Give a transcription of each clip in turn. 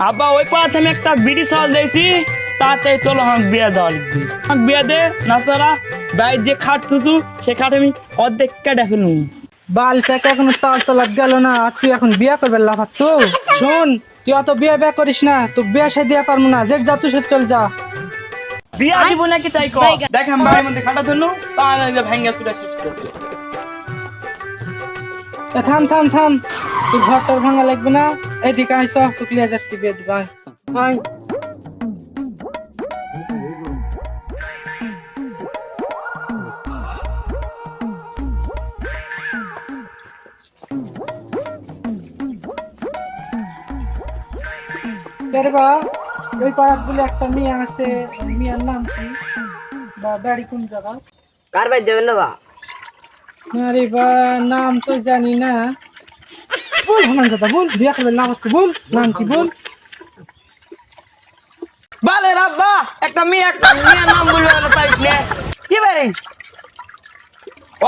আব্বা ওই পাড়াতে আমি একটা বিড়ি সাল দিয়েছি, তাতে চলো আমাকে বিয়ে দেওয়া লিখবি। আমাকে বিয়ে দে না তারা বাইর যে খাট থুসু সে খাট আমি অর্ধেক কেটে ফেলু। বাল প্যাকে এখনো তাল তলাক গেল না, আর তুই এখন বিয়ে করবে লাফাত তো শোন, তুই অত বিয়ে করিস না, তুই বিয়ে সে দিয়ে পারবো না, যেট যা তুই সে চল যা। বিয়ে দিব নাকি তাই কর, দেখ আমি বাড়ির মধ্যে খাটা ধরনু তাহলে ভেঙে চুটা শেষ করবে। থাম থাম থাম, তুই ঘরটার ভাঙা লাগবে না, এদিকে আইস তুই ক্লিয়ার যাচ্ছি বিয়ে দিবা। আয় বা ওই পাড়াত বলে একটা মেয়ে আছে, মেয়ের নাম কি বা বাড়ি কোন জায়গা? কার বাইর যাবেন না বা? আরে বা নাম তো জানি না, বল হামান কথা বল, বিয়ে করবে নাম কি বল, নাম কি বল? বালে রাব্বা একটা মেয়ের নাম বলবে না পাইছ না কি বারে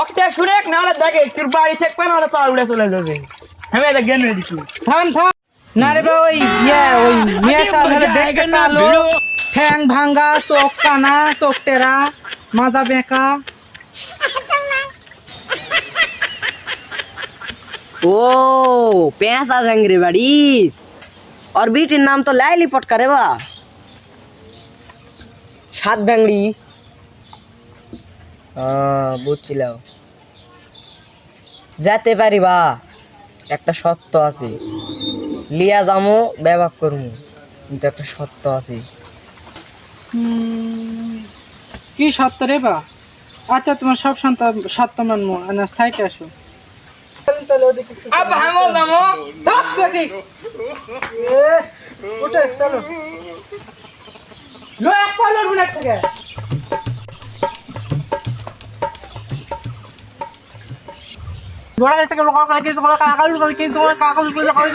ওকে শুনে না হলে দেখে তোর বাড়ি থেকে না হলে পার উড়ে চলে যাবে। আমি এটা জ্ঞান হয়ে দিচ্ছি। থাম থাম না রে বা, ওই ওই মেয়ে সাথে দেখতে কালো, ঠ্যাং ভাঙ্গা, চোখ কানা, চোখ টেরা, মাজা বেঁকা। ও পেঁচা জাঙ্গিরে বাড়ি, और बेटीर नाम तो लाइली पटका रे बा, সাত ব্যাংড়ি। বুঝছিলাম, যেতে পারি বা, একটা সত্য আছে, লিয়া যামো ব্যবহার করমু, কিন্তু একটা সত্য আছে। কি সত্য রে বা? আচ্ছা তোমার সব সত্য মানবো, না সাইটে আসো। अब हमो नमो উঠে চলো, লো এক পালার বুলেট থেকে বড় কাছ থেকে লোক কাকে তো কাকাল করে কি তো কাকাল করে করে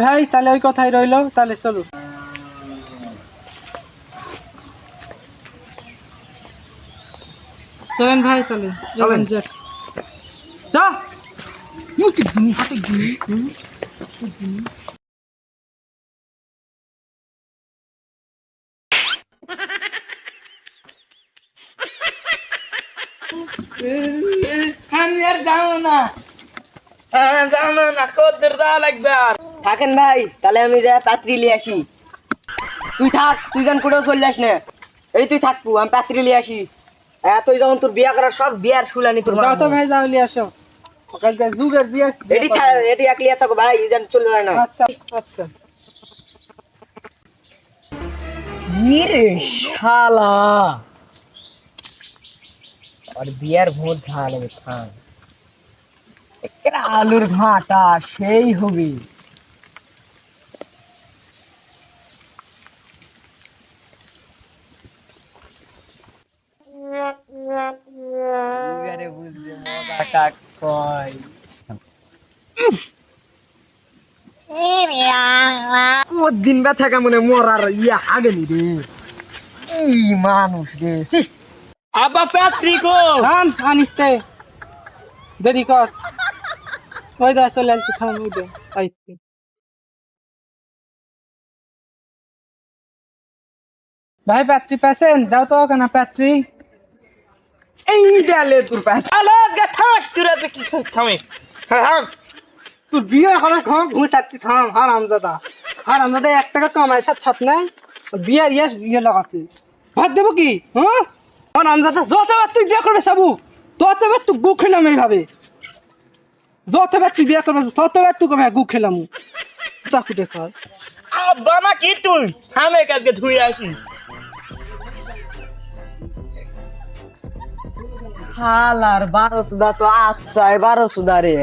ভাই তাহলে ওই কথাই রইলো, তাহলে চলো। চলেন ভাই, তাহলে চলেন যাক চা মুটি ঘুমি হাতে ঘুমি আমি আর যাবো না, যাবো না কদ্দুর যাওয়া লাগবে আর। থাকেন ভাই, তাহলে আমি যা পাত্রী লিয়ে আসি। তুই থাক, তুই যেন কোথাও চলে যাস না, এই তুই থাকবো, আমি পাত্রী লিয়ে আসি। তুই যখন তোর বিয়া করার সব বিয়ার শুলানি তোর যাও তো ভাই, যাও লিয়ে আসো, ওখানকার যুগের বিয়ে। এটি একলি থাকো ভাই, যেন চলে যায় না। আচ্ছা আচ্ছা। ইরে শালা, আর বিয়ার ভোট ঝাল হবে, থাম একটা আলুর ঘাটা সেই হবে। এবারে বুঝবে মজা কাক কয়। ও দিন ব্যথা কেমন মরার ইয়া আগেনি রে, এই মানুষ রে ছি। আব্বা প্যাট্রিকো থাম আনিতে দেরি কর, ওই দা চলে আসছি, থাম ওই দে আইতে। ভাই প্যাট্রি পেছেন দাও তো, কেন প্যাট্রি? এই ডালে তোর পাশ আলো গাথাক তুরা কি থামে। হ্যাঁ তুই বিয়ে করে ঘুম থাকতি, থাম হারামজাদা 1 টাকা কামাই সাত নাই, বিয়ার ইয়ে লাগাচ্ছে, ভাত দেবো কি? হ্যাঁ হারামজাদা, যতবার তুই বিয়ে করবে সাবু ততবার তুই গু খেলাম, এইভাবে যতবার তুই বিয়ে করবে ততবার তুই কবে গু খেলাম চাকু দেখার। আব্বা না কি তুই আমি কালকে ধুয়ে আসি। হালার 12 সুদা তো আচ্ছা 12 সুদা রে।